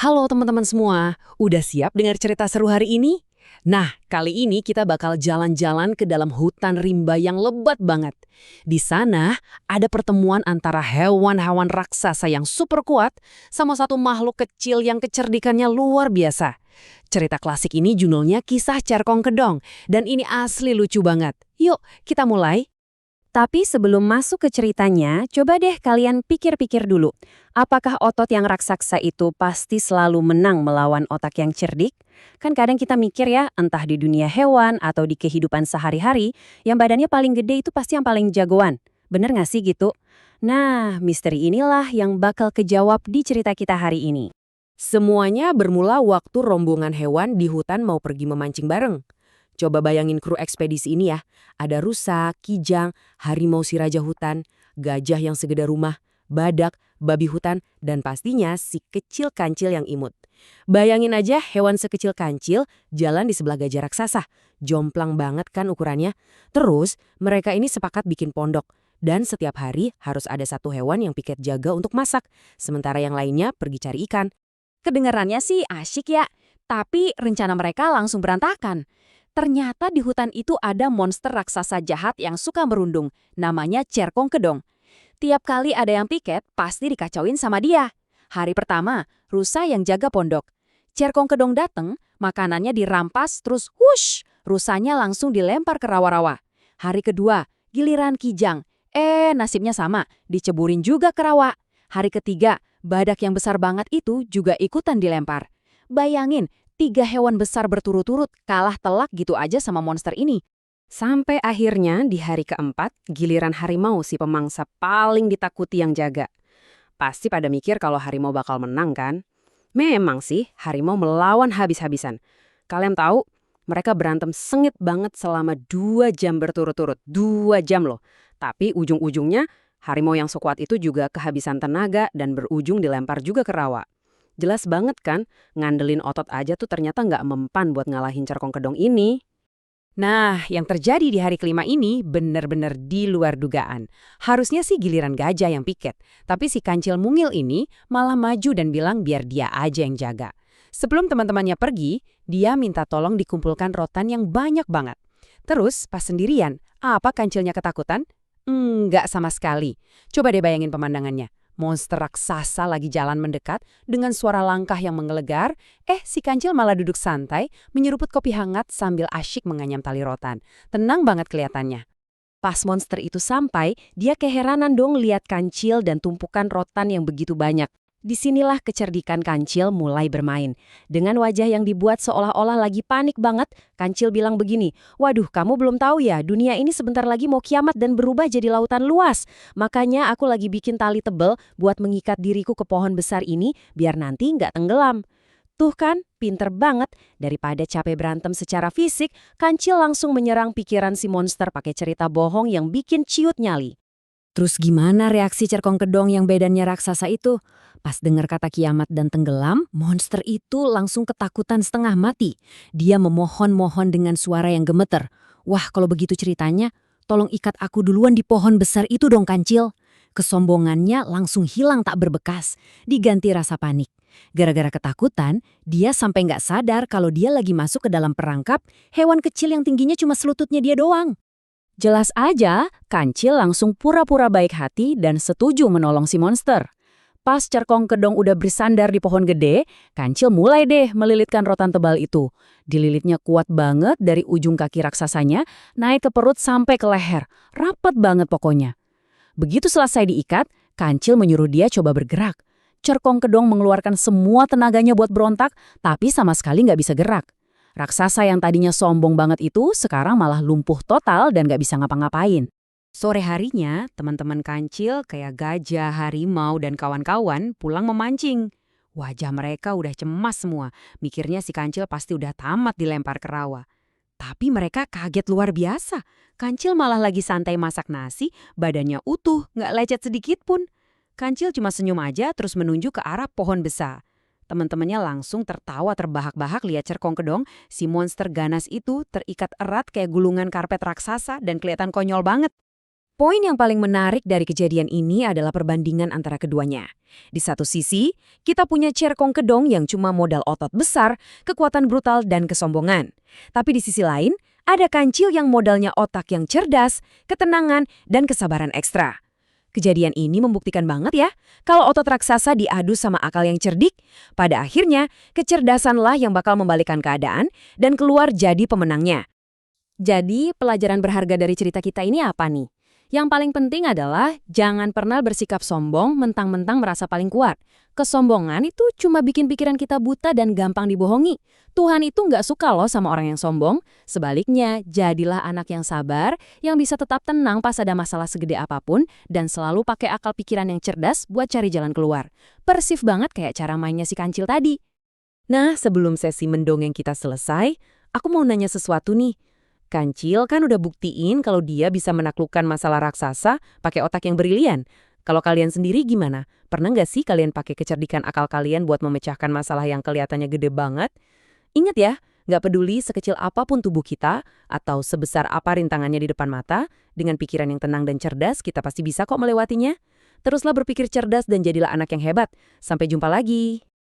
Halo teman-teman semua, udah siap dengar cerita seru hari ini? Nah, kali ini kita bakal jalan-jalan ke dalam hutan rimba yang lebat banget. Di sana, ada pertemuan antara hewan-hewan raksasa yang super kuat sama satu makhluk kecil yang kecerdikannya luar biasa. Cerita klasik ini judulnya Kisah Cerkong Kedong, dan ini asli lucu banget. Yuk, kita mulai. Tapi sebelum masuk ke ceritanya, coba deh kalian pikir-pikir dulu. Apakah otot yang raksasa itu pasti selalu menang melawan otak yang cerdik? Kan kadang kita mikir ya, entah di dunia hewan atau di kehidupan sehari-hari, yang badannya paling gede itu pasti yang paling jagoan. Bener nggak sih gitu? Nah, misteri inilah yang bakal kejawab di cerita kita hari ini. Semuanya bermula waktu rombongan hewan di hutan mau pergi memancing bareng. Coba bayangin kru ekspedisi ini ya. Ada rusa, kijang, harimau si raja hutan, gajah yang segede rumah, badak, babi hutan, dan pastinya si kecil kancil yang imut. Bayangin aja hewan sekecil kancil jalan di sebelah gajah raksasa. Jomplang banget kan ukurannya. Terus mereka ini sepakat bikin pondok. Dan setiap hari harus ada satu hewan yang piket jaga untuk masak. Sementara yang lainnya pergi cari ikan. Kedengarannya sih asyik ya, tapi rencana mereka langsung berantakan. Ternyata di hutan itu ada monster raksasa jahat yang suka merundung, namanya Cerkong Kedong. Tiap kali ada yang piket, pasti dikacauin sama dia. Hari pertama, rusa yang jaga pondok. Cerkong Kedong dateng, makanannya dirampas terus wush, rusanya langsung dilempar ke rawa-rawa. Hari kedua, giliran kijang. Nasibnya sama, diceburin juga ke rawa. Hari ketiga, badak yang besar banget itu juga ikutan dilempar. Bayangin, 3 hewan besar berturut-turut kalah telak gitu aja sama monster ini. Sampai akhirnya di hari keempat, giliran harimau si pemangsa paling ditakuti yang jaga. Pasti pada mikir kalau harimau bakal menang kan? Memang sih, harimau melawan habis-habisan. Kalian tahu, mereka berantem sengit banget selama 2 jam berturut-turut. 2 jam loh. Tapi ujung-ujungnya, harimau yang sekuat itu juga kehabisan tenaga dan berujung dilempar juga ke rawa. Jelas banget kan, ngandelin otot aja tuh ternyata nggak mempan buat ngalahin Cerkong Kedong ini. Nah, yang terjadi di hari kelima ini benar-benar di luar dugaan. Harusnya sih giliran gajah yang piket, tapi si kancil mungil ini malah maju dan bilang biar dia aja yang jaga. Sebelum teman-temannya pergi, dia minta tolong dikumpulkan rotan yang banyak banget. Terus, pas sendirian, apa kancilnya ketakutan? Enggak sama sekali. Coba deh bayangin pemandangannya. Monster raksasa lagi jalan mendekat dengan suara langkah yang menggelegar, si kancil malah duduk santai, menyeruput kopi hangat sambil asyik menganyam tali rotan. Tenang banget kelihatannya. Pas monster itu sampai, dia keheranan dong lihat kancil dan tumpukan rotan yang begitu banyak. Disinilah kecerdikan kancil mulai bermain. Dengan wajah yang dibuat seolah-olah lagi panik banget, kancil bilang begini, "Waduh, kamu belum tahu ya, dunia ini sebentar lagi mau kiamat dan berubah jadi lautan luas. Makanya aku lagi bikin tali tebel buat mengikat diriku ke pohon besar ini biar nanti nggak tenggelam." Tuh kan, pinter banget. Daripada capek berantem secara fisik, kancil langsung menyerang pikiran si monster pakai cerita bohong yang bikin ciut nyali. Terus gimana reaksi Cerkong Kedong yang badannya raksasa itu? Pas dengar kata kiamat dan tenggelam, monster itu langsung ketakutan setengah mati. Dia memohon-mohon dengan suara yang gemeter. Wah, kalau begitu ceritanya, tolong ikat aku duluan di pohon besar itu dong kancil. Kesombongannya langsung hilang tak berbekas, diganti rasa panik. Gara-gara ketakutan, dia sampai nggak sadar kalau dia lagi masuk ke dalam perangkap hewan kecil yang tingginya cuma selututnya dia doang. Jelas aja, kancil langsung pura-pura baik hati dan setuju menolong si monster. Pas Cerkong Kedong udah bersandar di pohon gede, kancil mulai deh melilitkan rotan tebal itu. Dililitnya kuat banget dari ujung kaki raksasanya, naik ke perut sampai ke leher. Rapat banget pokoknya. Begitu selesai diikat, kancil menyuruh dia coba bergerak. Cerkong Kedong mengeluarkan semua tenaganya buat berontak, tapi sama sekali nggak bisa gerak. Raksasa yang tadinya sombong banget itu sekarang malah lumpuh total dan gak bisa ngapa-ngapain. Sore harinya, teman-teman kancil kayak gajah, harimau, dan kawan-kawan pulang memancing. Wajah mereka udah cemas semua, mikirnya si kancil pasti udah tamat dilempar ke rawa. Tapi mereka kaget luar biasa. Kancil malah lagi santai masak nasi, badannya utuh, gak lecet sedikit pun. Kancil cuma senyum aja terus menunjuk ke arah pohon besar. Teman-temannya langsung tertawa terbahak-bahak lihat Cerkong Kedong, si monster ganas itu terikat erat kayak gulungan karpet raksasa dan kelihatan konyol banget. Poin yang paling menarik dari kejadian ini adalah perbandingan antara keduanya. Di satu sisi, kita punya Cerkong Kedong yang cuma modal otot besar, kekuatan brutal, dan kesombongan. Tapi di sisi lain, ada Kancil yang modalnya otak yang cerdas, ketenangan, dan kesabaran ekstra. Kejadian ini membuktikan banget ya, kalau otot raksasa diadu sama akal yang cerdik, pada akhirnya kecerdasanlah yang bakal membalikkan keadaan dan keluar jadi pemenangnya. Jadi, pelajaran berharga dari cerita kita ini apa nih? Yang paling penting adalah jangan pernah bersikap sombong mentang-mentang merasa paling kuat. Kesombongan itu cuma bikin pikiran kita buta dan gampang dibohongi. Tuhan itu nggak suka loh sama orang yang sombong. Sebaliknya, jadilah anak yang sabar, yang bisa tetap tenang pas ada masalah segede apapun, dan selalu pakai akal pikiran yang cerdas buat cari jalan keluar. Persif banget kayak cara mainnya si Kancil tadi. Nah, sebelum sesi mendongeng kita selesai, aku mau nanya sesuatu nih. Kancil kan udah buktiin kalau dia bisa menaklukkan masalah raksasa pakai otak yang brilian. Kalau kalian sendiri gimana? Pernah nggak sih kalian pakai kecerdikan akal kalian buat memecahkan masalah yang kelihatannya gede banget? Ingat ya, nggak peduli sekecil apapun tubuh kita atau sebesar apa rintangannya di depan mata, dengan pikiran yang tenang dan cerdas kita pasti bisa kok melewatinya. Teruslah berpikir cerdas dan jadilah anak yang hebat. Sampai jumpa lagi.